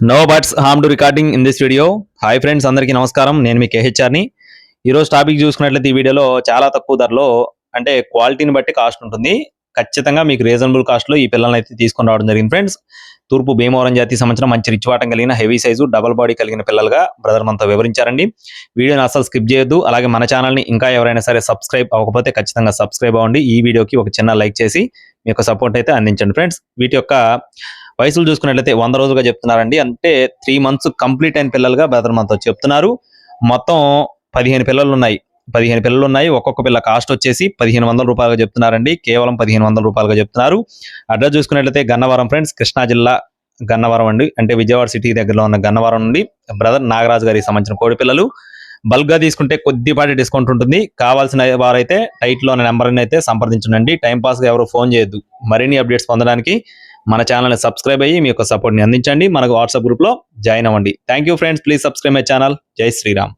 No buts harm to recording in this video. Hi friends, అందరికీ నమస్కారం. నేను మీ కేహెచ్ఆర్ని. ఈరోజు టాపిక్ చూసుకున్నట్లయితే ఈ వీడియోలో చాలా తక్కువ ధరలో, అంటే క్వాలిటీని బట్టి కాస్ట్ ఉంటుంది. ఖచ్చితంగా మీకు రీజనబుల్ కాస్ట్లో ఈ పిల్లల్ని అయితే తీసుకొని రావడం జరిగింది ఫ్రెండ్స్. తూర్పు భీమవరం జాతి సంబంధించిన మంచి రిచ్ వాటం కలిగిన హెవీ సైజు డబల్ బాడీ కలిగిన పిల్లలుగా బ్రదర్ మనతో వివరించారండి. వీడియోని అసలు స్కిప్ చేయొద్దు. అలాగే మన ఛానల్ని ఇంకా ఎవరైనా సరే సబ్స్క్రైబ్ అవ్వకపోతే ఖచ్చితంగా సబ్స్క్రైబ్ అవ్వండి. ఈ వీడియోకి ఒక చిన్న లైక్ చేసి మీ యొక్క సపోర్ట్ అయితే అందించండి ఫ్రెండ్స్. వీటి యొక్క వయసులు చూసుకున్నట్లయితే 100 రోజులుగా చెప్తున్నారండి. అంటే 3 months కంప్లీట్ అయిన పిల్లలుగా బ్రదర్ మనతో చెప్తున్నారు. మొత్తం 15 పిల్లలు ఉన్నాయి. ఒక్కొక్క పిల్ల కాస్ట్ వచ్చేసి 1500 రూపాయలుగా చెప్తున్నారండి. కేవలం 1500 రూపాయలుగా చెప్తున్నారు. అడ్రస్ చూసుకున్నట్లయితే గన్నవరం ఫ్రెండ్స్, కృష్ణా జిల్లా గన్నవరం అండి. అంటే విజయవాడ సిటీ దగ్గరలో ఉన్న గన్నవరం నుండి బ్రదర్ నాగరాజు గారికి సంబంధించిన కోడి పిల్లలు. బల్క్ గా తీసుకుంటే కొద్దిపాటి డిస్కౌంట్ ఉంటుంది. కావాల్సిన వారైతే టైట్లో నెంబర్ అయితే సంప్రదించండి. టైం పాస్ గా ఎవరు ఫోన్ చేయొద్దు. మరిన్ని అప్డేట్స్ పొందడానికి మన ఛానల్ని సబ్స్క్రైబ్ అయ్యి మీ యొక్క సపోర్ట్ని అందించండి. మనకు వాట్సాప్ గ్రూప్లో జాయిన్ అవ్వండి. Thank you friends, please subscribe my channel. జై శ్రీరామ్.